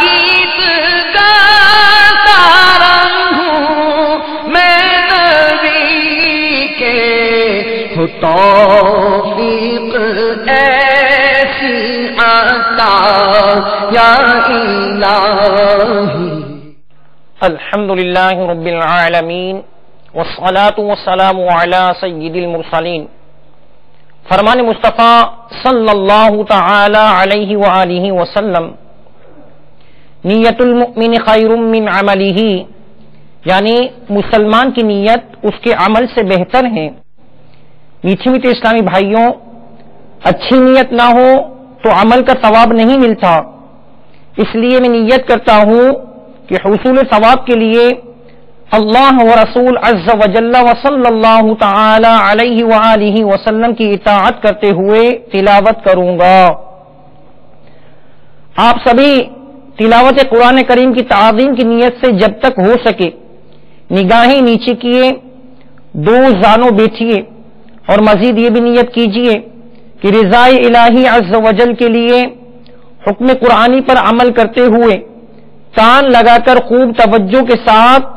گیت گاتا رہوں میں نبی کے، ہو توفیق ایسی عطا یا الہی۔ الحمدللہ رب العالمین والصلاة والسلام علی سید المرسلین۔ فرمان مصطفیٰ صلی اللہ تعالی علیہ وآلہ وسلم، نیت المؤمن خیر من عملہ، یعنی مسلمان کی نیت اس کے عمل سے بہتر ہے۔ میٹھے میٹھے اسلامی بھائیوں، اچھی نیت نہ ہو تو عمل کا ثواب نہیں ملتا، اس لیے میں نیت کرتا ہوں کہ حصول ثواب کے لیے اللہ و رسول عز و جل و صلی اللہ تعالی علیہ وآلہ وسلم کی اطاعت کرتے ہوئے تلاوت کروں گا۔ آپ سبھی تلاوت قرآن کریم کی تعظیم کی نیت سے جب تک ہو سکے نگاہیں نیچے کیے، دو زانوں بیٹھیے، اور مزید یہ بھی نیت کیجیے کہ رضائے الہی عز و جل کے لیے حکم قرآنی پر عمل کرتے ہوئے کان لگا کر خوب توجہ کے ساتھ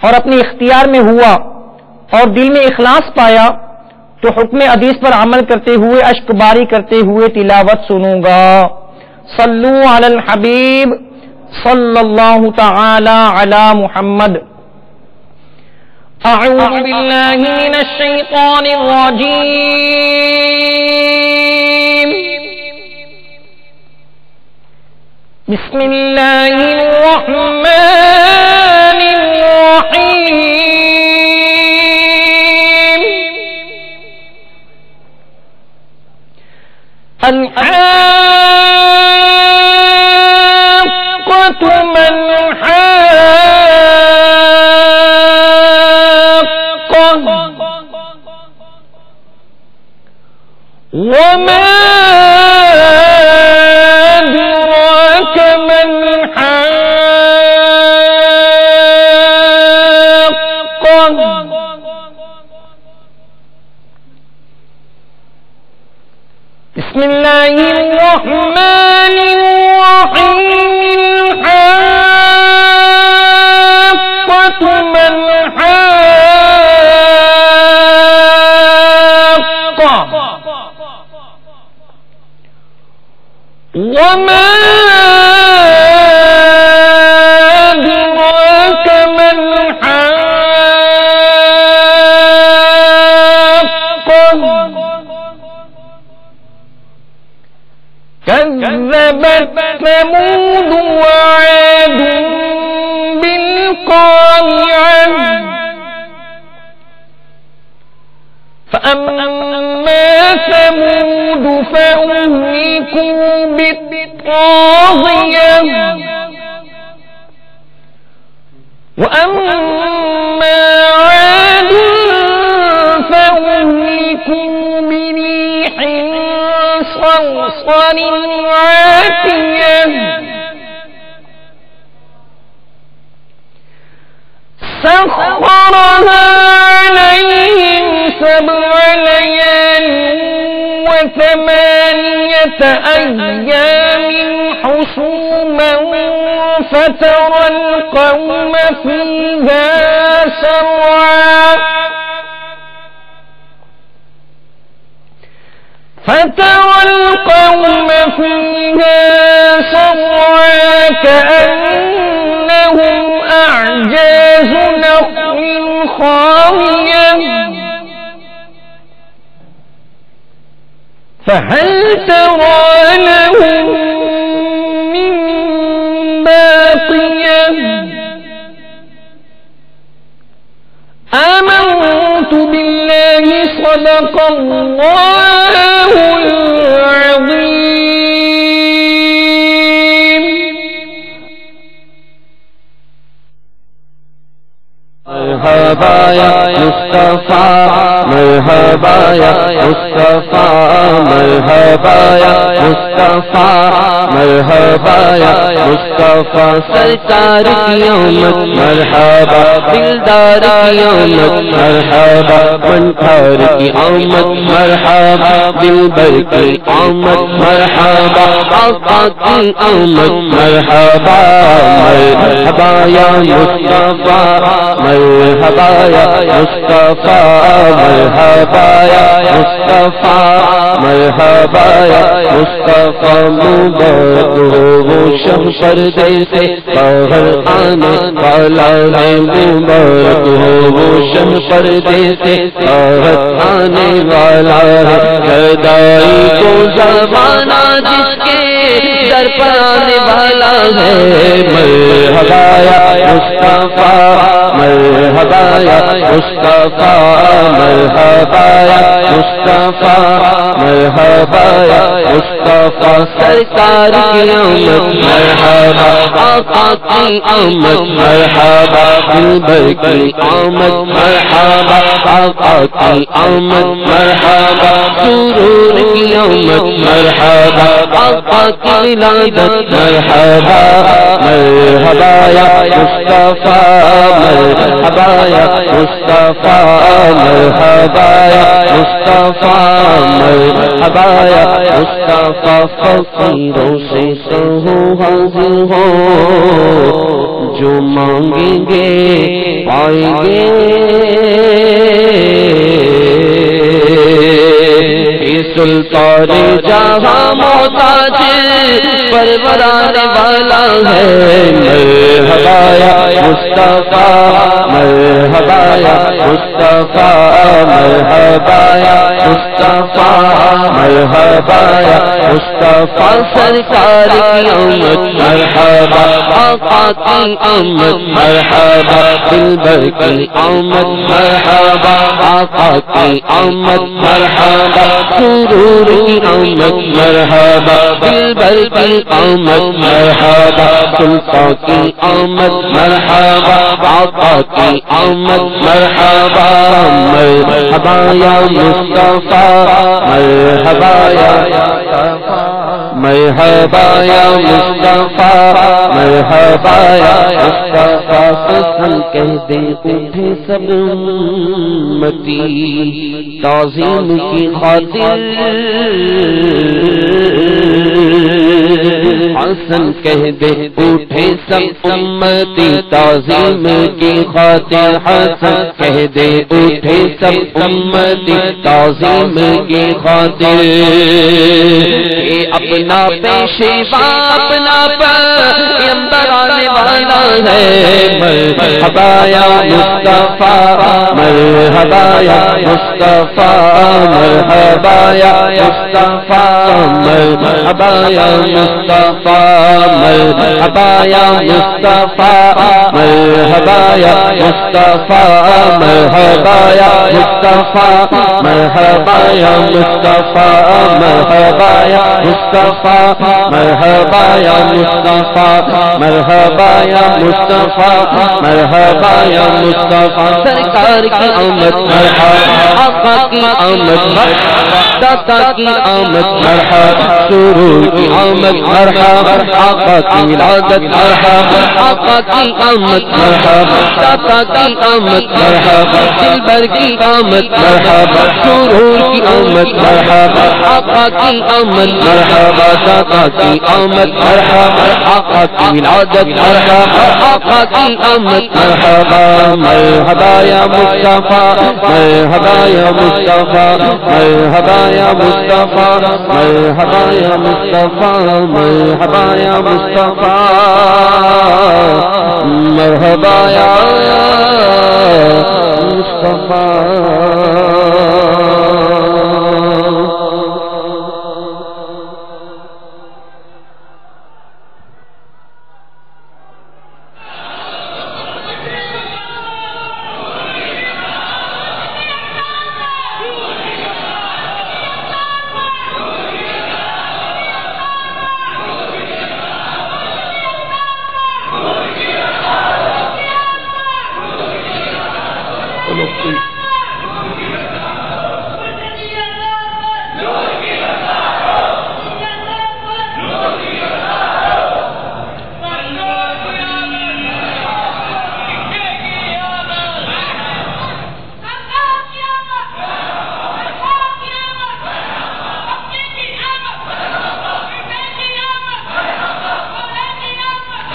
اور اپنے اختیار میں ہوا اور دل میں اخلاص پایا تو حکم حدیث پر عمل کرتے ہوئے اشک باری کرتے ہوئے تلاوت سنوں گا۔ صلو علی الحبیب صلی اللہ تعالی علی محمد۔ اعوذ باللہ من الشیطان الرجیم، بسم اللہ الرحمن الرحیم۔ الحاقۃ ما الحاقۃ، وما أدراك ما الحاقة، بسم الله الرحمن الرحيم۔ الحاقة ما الحاقة، وما أدراك ما الحاقة، كذبت ثمود وعاد بالقارعة، فأما ثمود فأهلكوا بالطاغية، وأما عاد فأهلكوا بريح صرصر عاتية، سخرها عليهم 7 ليال و8 أيام حسوما، فترى القوم فيها صرعا كأنهم أعجاز نخل خاوية، فهل ترى لهم من باقية، آمنت بالله صدق الله العظيم۔ مرحبا یا مصطفیٰ مرحبا یا مصطفیٰ مرحبا یا مصطفیٰ مرحبا یا مصطفیٰ سرکار کی آمد مرحبا دلدار کی آمد مرحبا منکار کی آمد مرحبا دلبر کی آمد مرحبا آقا کی آمد مرحبا مرحبا یا مصطفیٰ مرحبا یا مصطفیٰ مرحبا یا مصطفیٰ مرحبا یا مصطفیٰ مبارک ہو وہ شب پردے سے باہر آنے والا ہے مبارک ہو وہ شب پردے سے باہر آنے والا ہے گدائی کو زمانہ جس کے در پر آنے والا ہے مرحبا یا مصطفیٰ مرحبا یا مصطفیٰ مرحبا یا مصطفیٰ مرحبا یا مصطفیٰ سرکار کی آمد مرحبا آقا کی آمد مرحبا دلبر کی آمد مرحبا آقا کی آمد مرحبا سرور کی آمد مرحبا آقا کی ولادت مرحبا مرحبا یا مصطفیٰ مرحبا یا مصطفیٰ مرحبا یا مصطفیٰ مرحبا یا مصطفیٰ فقیروں سے سہو حاضر ہو جو مانگیں گے پائیں گے سلطان جہاں محتاج پروران والا ہے مرحبا یا مصطفیٰ مرحبا یا مصطفیٰ مرحبا یا مصطفیٰ مرحبا یا مصطفیٰ سرکار کی آمد مرحبا آقا کی آمد مرحبا دلبر کی آمد مرحبا آقا کی آمد مرحبا سرور کی آمد مرحبا دلبر کی آمد مرحبا سلطان کی آمد مرحبا آقا کی آمد مرحبا مرحبا یا مصطفیٰ مرحبا یا مرحبا یا مصطفیٰ مرحبا یا مصطفیٰ سن کہہ دے اٹھے سب امتی تعظیم کی خاطر حسن کہہ دے اٹھے سب امتی تعظیم کی خاطر حسن کہہ دے اٹھے سب امتی تعظیم کی خاطر اپنا پیشوا اپنا پیغمبر آنے والا ہے مرحبا یا مصطفیٰ مرحبا یا مصطفیٰ مرحبا یا مصطفیٰ مرحبا یا مصطفیٰ مرحبا یا مصطفیٰ مرحبا یا مصطفیٰ مرحبا یا مصطفیٰ مرحبا یا مصطفیٰ مرحبا یا مصطفیٰ مرحبا یا مصطفیٰ مرحبا یا مصطفیٰ مرحبا یا مصطفیٰ سرکار کی آمد مرحبا آقا کی آمد مرحبا داتا کی آمد مرحبا سرور کی آمد مرحبا آقا کی ولادت مرحبا آقا کی آمد مرحبا داتا کی آمد مرحبا دلبر کی آمد مرحبا سرور کی آمد مرحبا آقا کی آمد مرحبا داتا کی آمد مرحبا آقا کی ولادت مرحبا آقا کی آمد مرحبا مرحبا یا مصطفیٰ مرحبا یا مصطفیٰ مرحبا یا مصطفیٰ مرحبا یا مصطفیٰ مرحبا یا مصطفیٰ مرحبا یا مصطفیٰ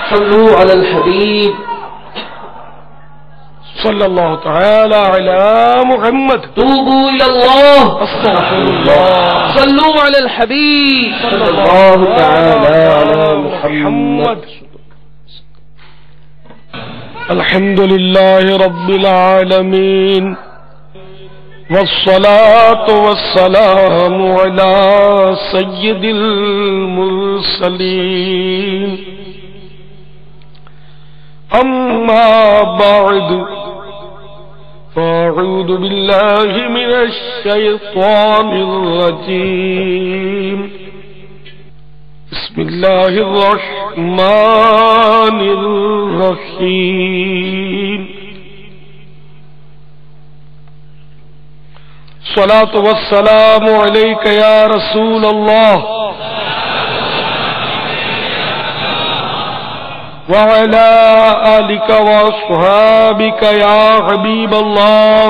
صلوا علی الحبیب صلی اللہ تعالی علی محمد توبوا الی اللہ استغفر اللہ صلوا علی الحبیب صلی اللہ تعالی علی محمد الحمد للہ رب العالمین والصلاة والسلام على سید المرسلین اما بعد فاعوذ باللہ من الشیطان الرجیم بسم اللہ الرحمن الرحیم الصلاة والسلام علیک یا رسول اللہ وعلى آلك وأصحابك يا حبيب الله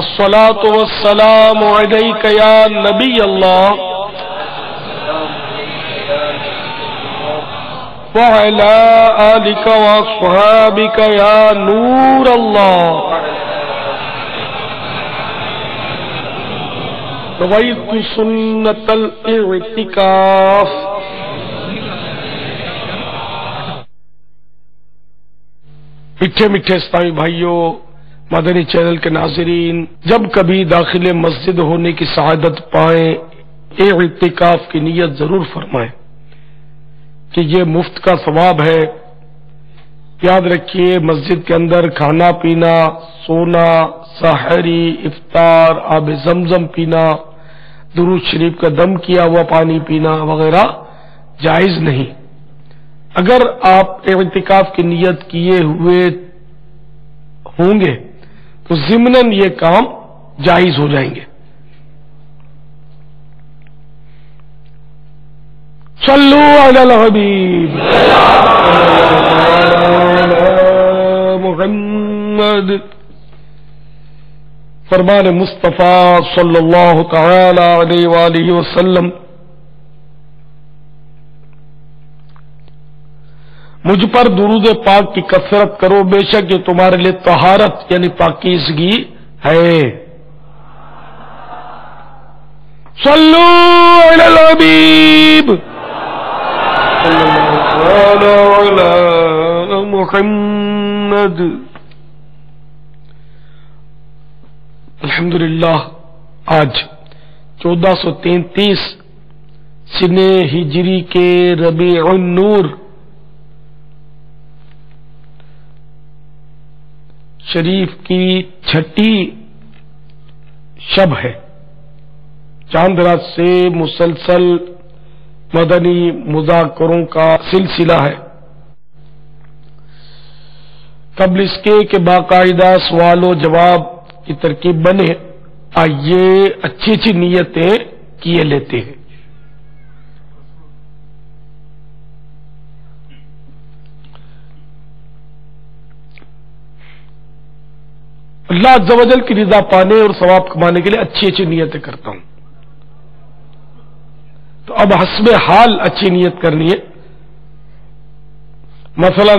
الصلاة والسلام عليك يا نبي الله وعلى آلك وأصحابك يا نور الله رویت سنت الاعتکاف میٹھے میٹھے اسلامی بھائیوں، مدنی چینل کے ناظرین، جب کبھی داخل مسجد ہونے کی سعادت پائیں اعتکاف کی نیت ضرور فرمائیں کہ یہ مفت کا ثواب ہے۔ یاد رکھیے مسجد کے اندر کھانا پینا، سونا، سحری، افطار، آب زمزم پینا، درود شریف کا دم کیا ہوا پانی پینا وغیرہ جائز نہیں۔ اگر آپ اعتکاف کی نیت کیے ہوئے ہوں گے تو ضمناً یہ کام جائز ہو جائیں گے۔ صلو علی الحبیب محمد۔ فرمان مصطفیٰ صلی اللہ تعالی علیہ وآلہ وسلم، مجھ پر درود پاک کی کثرت کرو، بے شک یہ تمہارے لیے طہارت یعنی پاکیزگی ہے۔ صلو علی الحبیب صلی اللہ علی محمد۔ الحمدللہ آج 1433 سن ہجری کے ربیع النور شریف کی چھٹی شب ہے۔ چاند رات سے مسلسل مدنی مذاکروں کا سلسلہ ہے۔ قبل اس کے کہ باقاعدہ سوال و جواب کی ترکیب بنے، آئیے اچھی اچھی نیتیں کیے لیتے ہیں۔ اللہ عز و جل کی رضا پانے اور ثواب کمانے کے لیے اچھی اچھی نیتیں کرتا ہوں، تو اب حسب حال اچھی نیت کرنی ہے۔ مثلا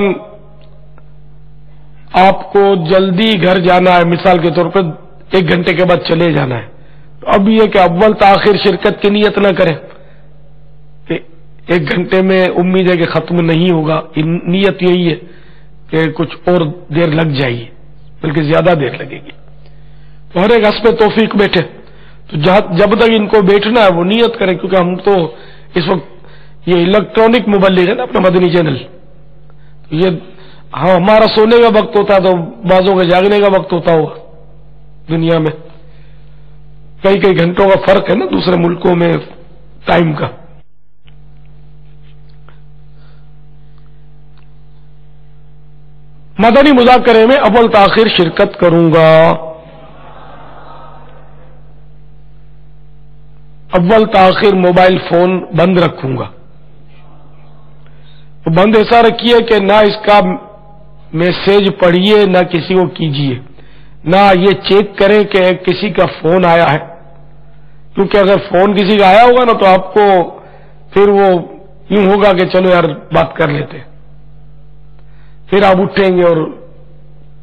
آپ کو جلدی گھر جانا ہے، مثال کے طور پر 1 گھنٹے کے بعد چلے جانا ہے، تو اب یہ کہ اول تاخیر شرکت کی نیت نہ کریں کہ 1 گھنٹے میں امید ہے کہ ختم نہیں ہوگا، نیت یہی ہے کہ کچھ اور دیر لگ جائے گی، بلکہ زیادہ دیر لگے گی۔ تو ہر ایک حسب توفیق بیٹھے، تو جب تک ان کو بیٹھنا ہے وہ نیت کریں، کیونکہ ہم تو اس وقت یہ الیکٹرانک مبلغ ہے نا اپنا مدنی چینل، یہ ہمارا سونے کا وقت ہوتا ہے تو بعضوں کا جاگنے کا وقت ہوتا ہوگا۔ دنیا میں کئی کئی گھنٹوں کا فرق ہے نا دوسرے ملکوں میں ٹائم کا۔ مدنی مذاکرے میں اول تاخیر شرکت کروں گا۔ اول تاخیر موبائل فون بند رکھوں گا۔ تو بند ایسا رکھیے کہ نہ اس کا میسج پڑھیے نہ کسی کو کیجیے، نہ یہ چیک کریں کہ کسی کا فون آیا ہے، کیونکہ اگر فون کسی کا آیا ہوگا نا تو آپ کو پھر وہ یوں ہوگا کہ چلو یار بات کر لیتے، پھر آپ اٹھیں گے اور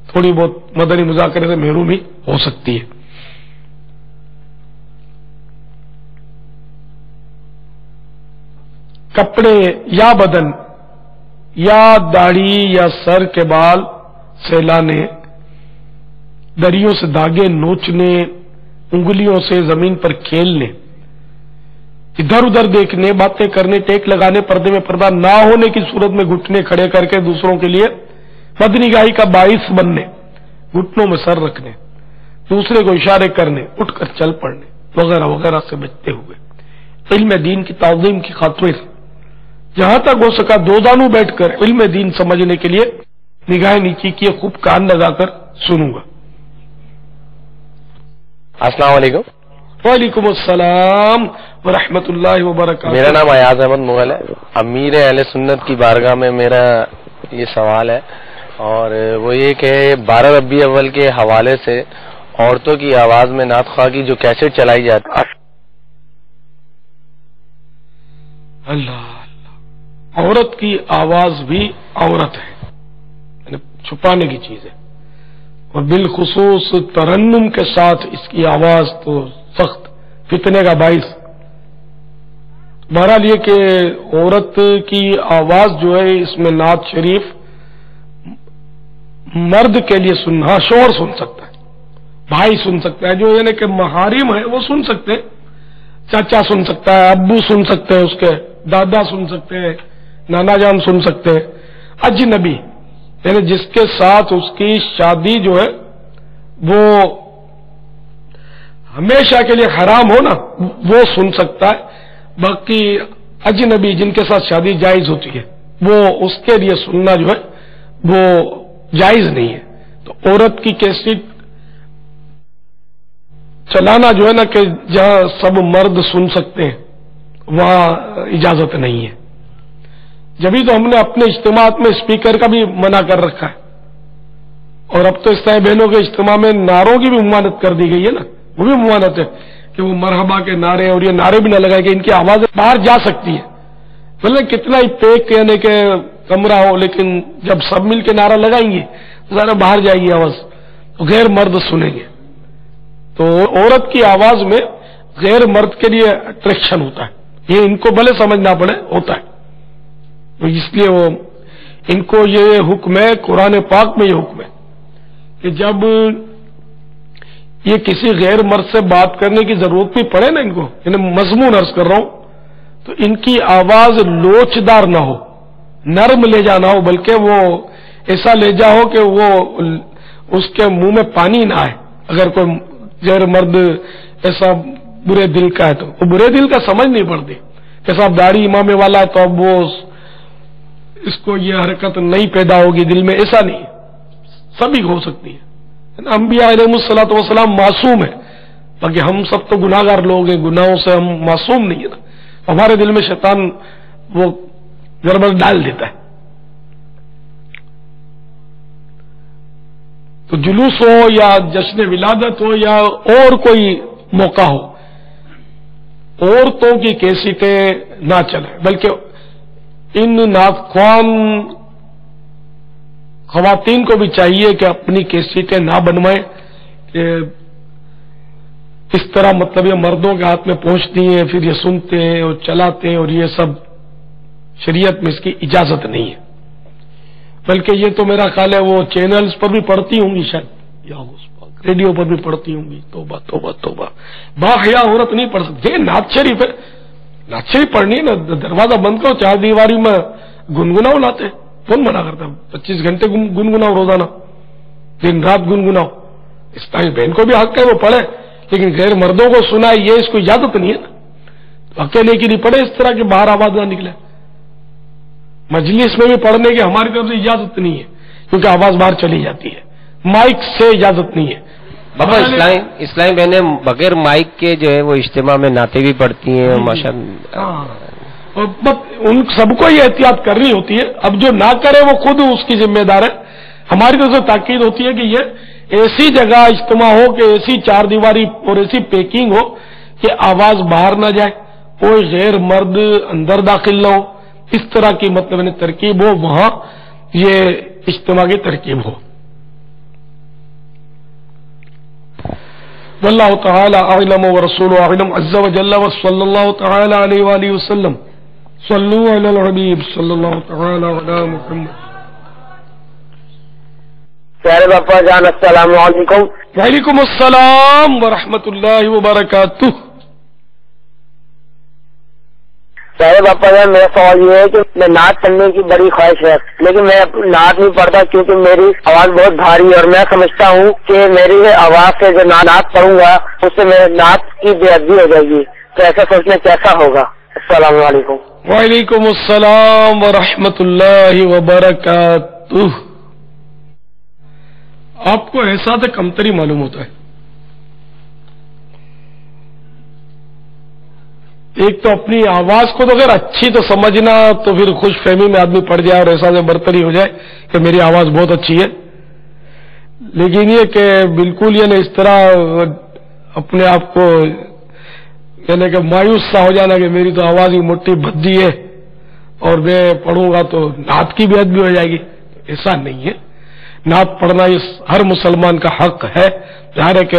تھوڑی بہت مدنی مذاکرے سے محرومی ہو سکتی ہے۔ کپڑے یا بدن یا داڑھی یا سر کے بال سہلانے، دریوں سے داغے نوچنے، انگلیوں سے زمین پر کھیلنے، ادھر ادھر دیکھنے، باتیں کرنے، ٹیک لگانے، پردے میں پردہ نہ ہونے کی صورت میں گھٹنے کھڑے کر کے دوسروں کے لیے بدنگاہی کا باعث بننے، گھٹنوں میں سر رکھنے، دوسرے کو اشارے کرنے، اٹھ کر چل پڑنے وغیرہ وغیرہ سے بچتے ہوئے علم دین کی تعظیم کی خاطر جہاں تک ہو سکا دو دانوں بیٹھ کر علم دین سمجھنے کے لیے نگاہ نیچی کیے خوب کان لگا کر سنوں گا۔ السلام علیکم۔ وعلیکم السلام ورحمۃ اللہ وبرکاتہ۔ میرا نام ایاز احمد مغل ہے۔ امیر اہل سنت کی بارگاہ میں میرا یہ سوال ہے، اور وہ یہ کہ 12 ربیع اول کے حوالے سے عورتوں کی آواز میں نعت خواہ کی جو کیسٹ چلائی جاتی ہے، اللہ اللہ، عورت کی آواز بھی عورت ہے، یعنی چھپانے کی چیز ہے، اور بالخصوص ترنم کے ساتھ اس کی آواز تو سخت فتنے کا باعث۔ بہرحال یہ کہ عورت کی آواز جو ہے اس میں نعت شریف مرد کے لیے سننا، شوہر سن سکتا ہے، بھائی سن سکتا ہے، جو یعنی کہ محارم ہے وہ سن سکتے ہیں، چاچا سن سکتا ہے، ابو سن سکتے ہیں، اس کے دادا سن سکتے ہیں، نانا جان سن سکتے ہیں۔ اجنبی یعنی جس کے ساتھ اس کی شادی جو ہے وہ ہمیشہ کے لیے حرام ہو نا، وہ سن سکتا ہے۔ باقی اجنبی جن کے ساتھ شادی جائز ہوتی ہے وہ اس کے لیے سننا جو ہے وہ جائز نہیں ہے۔ تو عورت کی کیسٹ چلانا جو ہے نا کہ جہاں سب مرد سن سکتے ہیں وہاں اجازت نہیں ہے۔ جبھی تو ہم نے اپنے اجتماعات میں اسپیکر کا بھی منع کر رکھا ہے، اور اب تو اسلامی بہنوں کے اجتماع میں نعروں کی بھی ممانعت کر دی گئی ہے نا، وہ بھی ممانعت ہے کہ وہ مرحبا کے نعرے اور یہ نعرے بھی نہ لگائے کہ ان کی آوازیں باہر جا سکتی ہے، بلکہ کتنا ہی پیک یعنی کہ کمرہ ہو، لیکن جب سب مل کے نعرہ لگائیں گے تو ذرا باہر جائے گی آواز، تو غیر مرد سنیں گے۔ تو عورت کی آواز میں غیر مرد کے لیے اٹریکشن ہوتا ہے، یہ ان کو بھلے سمجھنا پڑے، ہوتا ہے۔ تو اس لیے وہ ان کو یہ حکم ہے، قرآن پاک میں یہ حکم ہے کہ جب یہ کسی غیر مرد سے بات کرنے کی ضرورت بھی پڑے نا ان کو، یعنی مضمون عرض کر رہا ہوں، تو ان کی آواز لوچدار نہ ہو، نرم لہجہ نہ ہو، بلکہ وہ ایسا لہجہ ہو کہ وہ اس کے منہ میں پانی نہ آئے۔ اگر کوئی غیر مرد ایسا برے دل کا ہے تو وہ برے دل کا سمجھ نہیں پڑتی کہ صاحب داڑھی امامے والا ہے تو اب وہ اس کو یہ حرکت نہیں پیدا ہوگی دل میں، ایسا نہیں، سبھی ہو سکتی ہے۔ انبیاء علیہ الصلوۃ والسلام معصوم ہے، باقی ہم سب تو گناہ گار لوگ ہیں، گناہوں سے ہم معصوم نہیں ہے نا، ہمارے دل میں شیطان وہ گڑبڑ ڈال دیتا ہے۔ تو جلوس ہو یا جشن ولادت ہو یا اور کوئی موقع ہو، عورتوں کی کیسٹیں نہ چلیں، بلکہ ان ناخوان خواتین کو بھی چاہیے کہ اپنی کیسٹیں نہ بنوائیں کہ اس طرح مطلب یہ مردوں کے ہاتھ میں پہنچتی ہیں، پھر یہ سنتے ہیں اور چلاتے ہیں، اور یہ سب شریعت میں اس کی اجازت نہیں ہے۔ بلکہ یہ تو میرا خیال ہے وہ چینلز پر بھی پڑھتی ہوں گی، شاید یا ریڈیو پر بھی پڑھتی ہوں گی۔ توبہ توبہ توبہ، باحیا عورت نہیں پڑھ سکتی، نعت شریف ہے، نعت شریف پڑھنی ہے نا، دروازہ بند کرو، چار دیواری میں گنگناؤ لاتے، کون منع کرتا ہے؟ 25 گھنٹے گنگناؤ روزانہ، دن رات گنگناؤ، اسلامی بہن کو بھی حق ہے وہ پڑھے، لیکن غیر مردوں کو سنا یہ اس کو اجازت نہیں ہے نا، تو اکیلے کی نہیں پڑھے اس طرح کہ باہر آواز نہ نکلے۔ مجلس میں بھی پڑھنے کی ہماری طرف سے اجازت نہیں ہے کیونکہ آواز باہر چلی جاتی ہے، مائک سے اجازت نہیں ہے۔ بابا اسلامی بہنیں بغیر مائک کے جو ہے وہ اجتماع میں نعتیں بھی پڑھتی ہیں، ماشاءاللہ۔ اور ان سب کو یہ احتیاط کرنی ہوتی ہے، اب جو نہ کرے وہ خود اس کی ذمہ دار ہے۔ ہماری طرف سے تاکید ہوتی ہے کہ یہ ایسی جگہ اجتماع ہو کہ ایسی چار دیواری اور ایسی پیکنگ ہو کہ آواز باہر نہ جائے کوئی غیر مرد اندر داخل نہ ہو، اس طرح کی مطلب ترکیب ہو، وہاں یہ اجتماع کی ترکیب ہو۔ واللہ تعالی اعلم ورسولہ اعلم عز وجل وصلی اللہ تعالی علیہ وآلہ وسلم۔ صلو علی الحبیب صلی اللہ تعالی علی محمد۔ پیارے باپا جان السلام علیکم۔ وعلیکم السلام ورحمۃ اللہ وبرکاتہ۔ پیارے باپا جان میرا سوال یہ ہے کہ میں نعت پڑھنے کی بڑی خواہش ہے، لیکن میں نعت نہیں پڑھتا کیونکہ میری آواز بہت بھاری ہے، اور میں سمجھتا ہوں کہ میری آواز سے جو نعت پڑھوں گا اس سے میرے نعت کی بے ادبی ہو جائے گی، تو ایسا سوچنے کیسا ہوگا؟ السلام علیکم۔ وعلیکم السلام ورحمۃ اللہ وبرکاتہ۔ آپ کو احساس کمتری معلوم ہوتا ہے۔ ایک تو اپنی آواز کو تو اگر اچھی تو سمجھنا، تو پھر خوش فہمی میں آدمی پڑ جائے اور احساس برتری ہو جائے کہ میری آواز بہت اچھی ہے، لیکن یہ کہ بالکل یہ نہیں اس طرح اپنے آپ کو یعنی کہ مایوس سا ہو جانا کہ میری تو آواز ہی موٹی بھدی ہے اور میں پڑھوں گا تو نعت کی بھی ادبی ہو جائے گی، ایسا نہیں ہے۔ نعت پڑھنا یہ ہر مسلمان کا حق ہے، ظاہر ہے کہ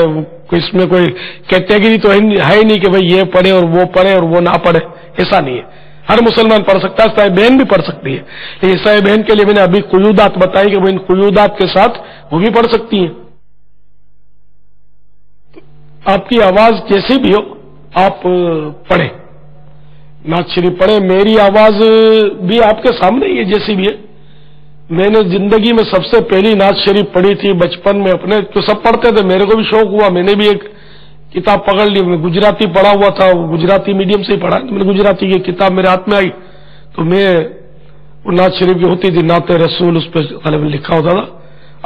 اس میں کوئی کیٹیگری تو ہے ہی نہیں کہ بھئی یہ پڑھے اور وہ نہ پڑھے، ایسا نہیں ہے۔ ہر مسلمان پڑھ سکتا ہے، صاحب بہن بھی پڑھ سکتی ہے، لیکن صاحب بہن کے لیے میں نے ابھی قیودات بتائی کہ وہ ان قیودات کے ساتھ وہ بھی پڑھ سکتی ہیں۔ آپ کی آواز جیسی بھی ہو آپ پڑھیں، نعت شریف پڑھیں۔ میری آواز بھی آپ کے سامنے ہی ہے جیسی بھی ہے۔ میں نے زندگی میں سب سے پہلی نعت شریف پڑھی تھی بچپن میں، اپنے تو سب پڑھتے تھے، میرے کو بھی شوق ہوا، میں نے بھی ایک کتاب پکڑ لی، میں گجراتی پڑھا ہوا تھا، گجراتی میڈیم سے ہی پڑھا، میں نے گجراتی کی کتاب میرے ہاتھ میں آئی تو میں وہ نعت شریف کی ہوتی تھی، نعت رسول، اس پہ غالباً لکھا ہوتا تھا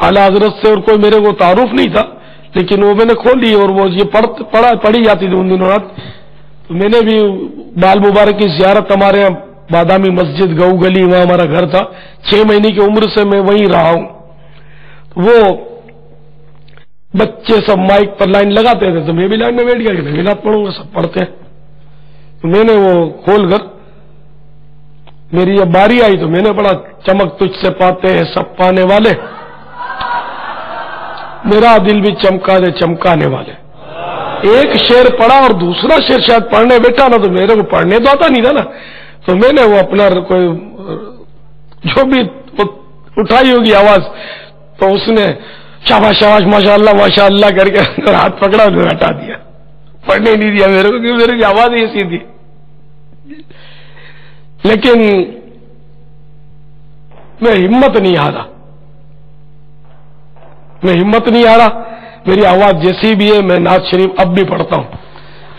اعلیٰ حضرت سے، اور کوئی میرے کو تعارف نہیں تھا، لیکن وہ میں نے کھول لی اور وہ یہ پڑھی جاتی تھی ان دنوں رات۔ تو میں نے بھی بال مبارک کی زیارت، ہمارے یہاں بادامی مسجد گو گلی، وہاں ہمارا گھر تھا، 6 مہینے کی عمر سے میں وہیں رہا ہوں۔ وہ بچے سب مائک پر لائن لگاتے تھے تو میں بھی لائن میں بیٹھ گیا کہ میں بھی نعت پڑھوں گا، سب پڑھتے ہیں۔ تو میں نے وہ کھول کر میری جب باری آئی تو میں نے پڑھا، چمک تجھ سے پاتے ہیں سب پانے والے، میرا دل بھی چمکا دے چمکانے والے۔ ایک شعر پڑھا اور دوسرا شعر شاید پڑھنے بیٹھا نا تو میرے کو پڑھنے تو آتا نہیں تھا نا، تو میں نے وہ اپنا کوئی جو بھی اٹھائی ہوگی آواز، تو اس نے شاباش شاباش ماشاء اللہ کر کے ہاتھ پکڑا اور ہٹا دیا، پڑھنے نہیں دیا میرے کو، کیونکہ میرے کی آواز ہی ایسی تھی۔ لیکن میں ہمت نہیں ہارا، میری آواز جیسی بھی ہے میں نعت شریف اب بھی پڑھتا ہوں۔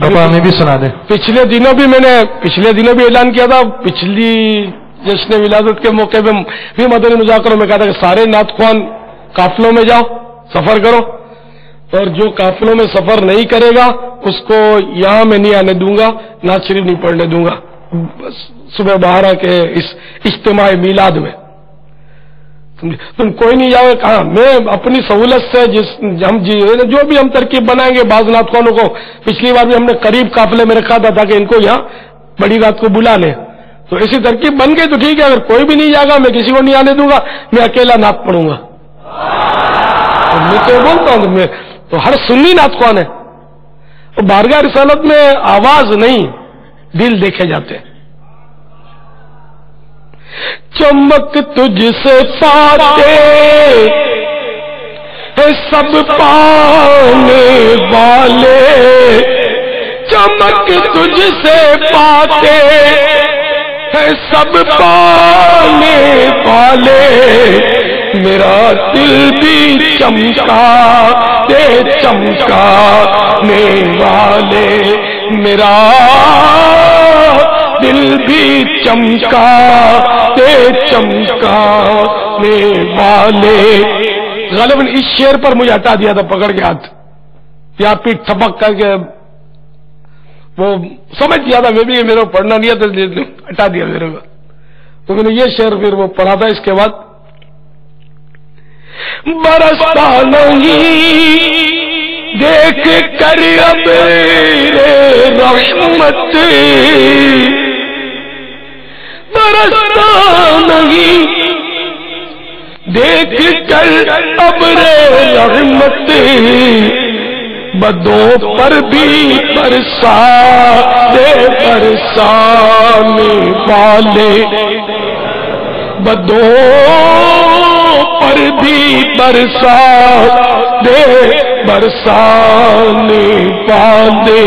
ہمیں بھی سنا دیں۔ پچھلے دنوں بھی اعلان کیا تھا، پچھلی جشن ولادت کے موقع پہ بھی مدنی مذاکروں میں کہا تھا کہ سارے نعت خوان قافلوں میں جاؤ، سفر کرو، اور جو قافلوں میں سفر نہیں کرے گا اس کو یہاں میں نہیں آنے دوں گا، نعت شریف نہیں پڑھنے دوں گا صبح 12 کے اس اجتماع میلاد میں۔ تم کوئی نہیں جاؤ، کہاں میں اپنی سہولت سے جو بھی ہم ترکیب بنائیں گے، بعض نعت خوانوں کو پچھلی بار بھی ہم نے قریب قافلے میں رکھا تھا تاکہ ان کو یہاں بڑی رات کو بلا لیں، تو ایسی ترکیب بن گئی تو ٹھیک ہے، اگر کوئی بھی نہیں جائے گا میں کسی کو نہیں آنے دوں گا، میں اکیلا نعت پڑھوں گا۔ میں تو بولتا ہوں میں تو ہر سنی نعت خوان ہے، اور بارگاہ رسالت میں آواز نہیں دل دیکھے جاتے ہیں۔ چمک تجھ سے پاتے ہیں سب پانے والے، چمک تجھ سے پاتے ہیں سب پانے والے، میرا دل بھی چمکا دے چمکانے والے، میرا دل بھی چمکا دے چمکانے والے۔ غالباً اس شعر پر مجھے ہٹا دیا تھا پکڑ کے ہاتھ، یا پیٹ تھپک کر کے، وہ سمجھ گیا تھا میں بھی میرے کو پڑھنا نہیں تھا، ہٹا دیا میرے کو، تو میں نے یہ شعر پھر وہ پڑھا تھا۔ اس کے بعد برستا نہیں دیکھ کر ابر رحمت برستا نہیں، دیکھ کر ابر رحمت بدوں پر بھی برسا دے برسانے والے، بدوں پر بھی برسا دے برسانے والے۔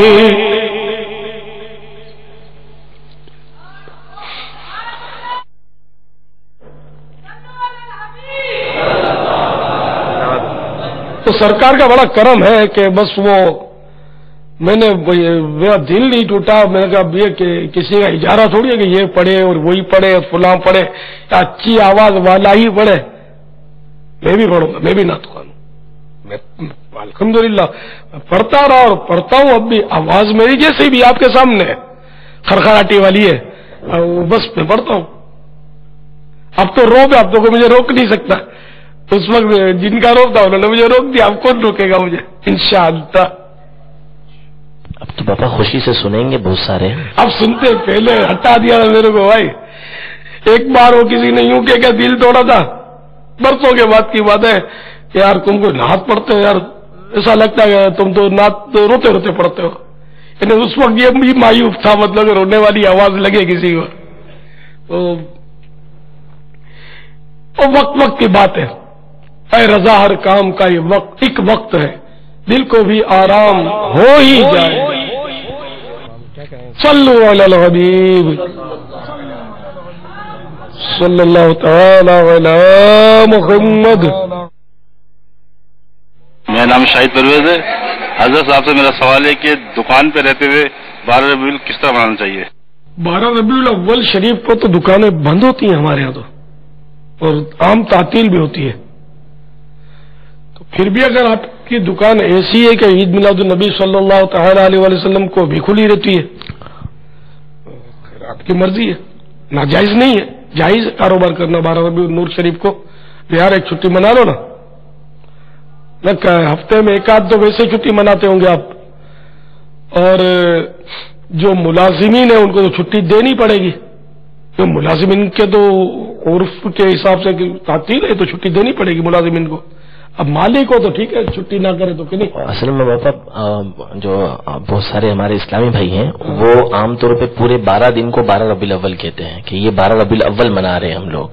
تو سرکار کا بڑا کرم ہے کہ بس وہ میں نے میرا دل نہیں ٹوٹا، میں نے کہا یہ کہ کسی کا اجارہ تھوڑی ہے کہ یہ پڑھے اور وہی پڑھے فلاں پڑھے یا اچھی آواز والا ہی پڑھے، میں بھی پڑھوں گا، میں بھی نعت خوان ہوں، میں الحمدللہ پڑھتا رہا اور پڑھتا ہوں، اب بھی آواز میری جیسے بھی آپ کے سامنے ہے، خرخراٹی والی ہے، بس میں پڑھتا ہوں۔ اب تو روک، اب تو کوئی مجھے روک نہیں سکتا، اس وقت جن کا روک تھا انہوں نے مجھے روک دیا، اب کون روکے گا مجھے انشاءاللہ۔ اب تو پاپا خوشی سے سنیں گے بہت سارے، اب سنتے، پہلے ہٹا دیا میرے کو بھائی، ایک بار وہ کسی نے یوں کہ دل توڑا تھا، برسوں کے بعد کی بات ہے کہ یار تم کو نعت پڑھتے ہو یار، ایسا لگتا ہے تم تو نعت روتے روتے پڑھتے ہو، یعنی اس وقت یہ بھی مایوب تھا، مطلب رونے والی آواز لگے کسی کو، تو وہ وقت کی بات ہے، اے رضا ہر کام کا یہ وقت ایک وقت ہے، دل کو بھی آرام ہو ہی جائے، صلو علی الحبیب صلی اللہ تعالی علی محمد۔ میرا نام شاہد پرویز ہے۔ حضرت صاحب سے میرا سوال ہے کہ دکان پہ رہتے ہوئے 12 ربیع الاول کس طرح منانا چاہیے؟ 12 ربیع الاول شریف کو تو دکانیں بند ہوتی ہیں ہمارے یہاں تو، اور عام تعطیل بھی ہوتی ہے، تو پھر بھی اگر آپ کی دکان ایسی ہے کہ عید میلاد النبی صلی اللہ تعالی علیہ وسلم کو بھی کھلی رہتی ہے، آپ کی مرضی ہے، ناجائز نہیں ہے، جائز کاروبار کرنا 12 ربیع النور شریف کو، یار ایک چھٹی منا لو نا، ہفتے میں ایک آدھ تو ویسے چھٹی مناتے ہوں گے آپ، اور جو ملازمین ہیں ان کو تو چھٹی دینی پڑے گی، تو ملازمین کے تو عرف کے حساب سے تعطیل ہے تو چھٹی دینی پڑے گی ملازمین کو، اب مالک کو تو ٹھیک ہے چھٹی نہ کرے تو کہ نہیں۔ اصل میں پاپا جو بہت سارے ہمارے اسلامی بھائی ہیں وہ عام طور پہ پورے 12 دن کو 12 ربیع الاول کہتے ہیں کہ یہ 12 ربیع الاول منا رہے ہیں ہم لوگ،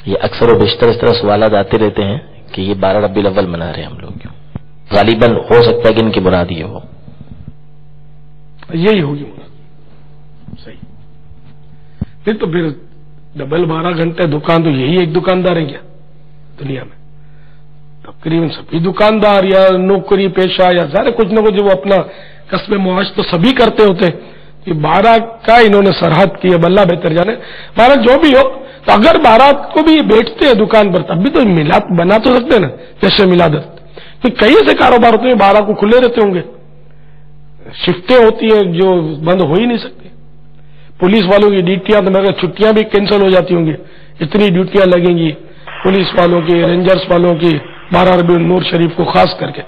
یہ اکثر و بیشتر اس طرح سوالات آتے رہتے ہیں کہ یہ 12 ربیع الاول منا رہے ہیں ہم لوگ، غالباً ہو سکتا ہے کہ ان کی مراد یہ ہو، یہی ہوگی مراد، صحیح، نہیں تو پھر ڈبل 12 گھنٹے دکان تو یہی ایک دکاندار ہے کیا دنیا میں؟ تقریباً سبھی دکاندار یا نوکری پیشہ یا سارے کچھ نہ کچھ وہ اپنا کسب معاش تو سبھی کرتے ہوتے ہیں، کہ 12 کا انہوں نے سرحد کی، اب اللہ بہتر جانے، 12 جو بھی ہو، تو اگر 12 کو بھی بیچتے ہیں دکان پر تب بھی تو میلاد بنا تو سکتے ہیں نا، جیسے میلادت، تو کئی ایسے کاروبار ہوتے ہیں 12 کو کھلے رہتے ہوں گے، شفٹیں ہوتی ہیں جو بند ہو ہی نہیں سکتی، پولیس والوں کی ڈیوٹیاں تو مگر چھٹیاں بھی کینسل ہو جاتی ہوں گی، اتنی ڈیوٹیاں لگیں گی پولیس والوں کی، رینجرز والوں کی 12 ربیع النور شریف کو خاص کر کے،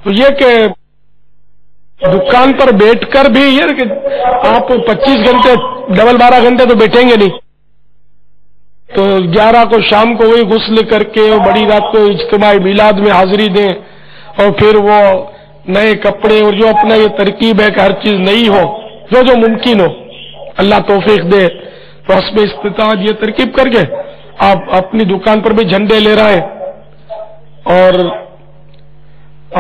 تو یہ کہ دکان پر بیٹھ کر بھی یہ کہ آپ 25 گھنٹے ڈبل 12 گھنٹے تو بیٹھیں گے نہیں، تو 11 کو شام کو وہی غسل کر کے اور بڑی رات کو اجتماعی میلاد میں حاضری دیں، اور پھر وہ نئے کپڑے اور جو اپنا یہ ترکیب ہے کہ ہر چیز نئی ہو، جو ممکن ہو اللہ توفیق دے، تو حسب استطاعت یہ ترکیب کر کے آپ اپنی دکان پر بھی جھنڈے لے رہے ہیں، اور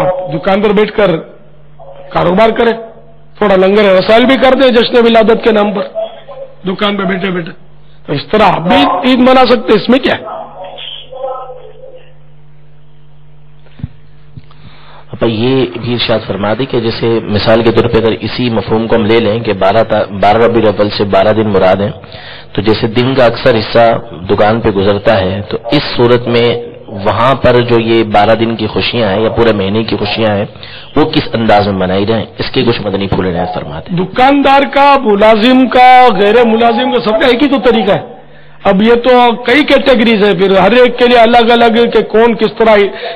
آپ دکان پر بیٹھ کر کاروبار کریں، تھوڑا لنگر رسائل بھی کر دیں جشن ولادت کے نام پر دکان پہ بیٹھے بیٹھے، تو اس طرح آپ بھی عید منا سکتے، اس میں کیا ہے؟ یہ بھی ارشاد فرما دی کہ جیسے مثال کے طور پہ اگر اسی مفہوم کو ہم لے لیں کہ 12 ربیع الاول سے 12 دن مراد ہیں، تو جیسے دن کا اکثر حصہ دکان پہ گزرتا ہے، تو اس صورت میں وہاں پر جو یہ 12 دن کی خوشیاں ہیں یا پورے مہینے کی خوشیاں ہیں وہ کس انداز میں منائی جائیں، اس کے کچھ مدنی پھول عنایت فرماتے ہیں۔ دکاندار کا، ملازم کا، غیر ملازم کا، سب کا ایک ہی تو طریقہ ہے، اب یہ تو کئی کیٹیگریز ہے، پھر ہر ایک کے لیے الگ الگ کہ کون کس طرح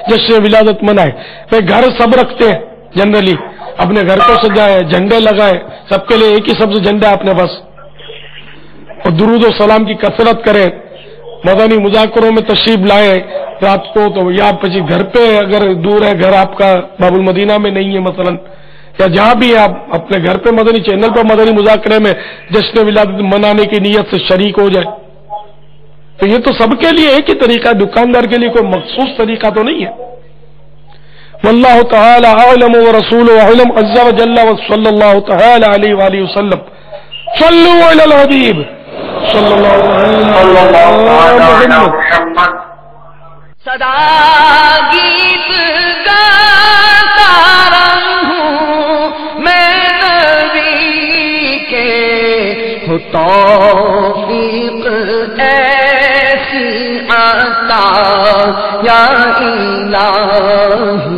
جشن ولادت منائے. پھر گھر سب رکھتے ہیں جنرلی، اپنے گھر کو سجائے، جھنڈے لگائے، سب کے لیے ایک ہی سبز جھنڈا اپنے پاس، اور درود و سلام کی کثرت کریں، مدنی مذاکروں میں تشریف لائیں رات کو. تو یا پچی گھر پہ اگر دور ہے، گھر آپ کا باب المدینہ میں نہیں ہے مثلا، یا جہاں بھی آپ اپنے گھر پہ مدنی چینل پر مدنی مذاکرے میں جشن ولادت منانے کی نیت سے شریک ہو جائے. تو یہ تو سب کے لیے ایک ہی طریقہ ہے، دکاندار کے لیے کوئی مخصوص طریقہ تو نہیں ہے. واللہ تعالی اعلم ورسولہ اعلم عز وجل وصلی اللہ تعالی علیہ وآلہ وسلم. صلوا علی الحبیب صلی اللہ علیہ وسلم. صدا گیت گاتا رہوں میں نبی کے، ہو توفیق ایسی عطا یا الہی.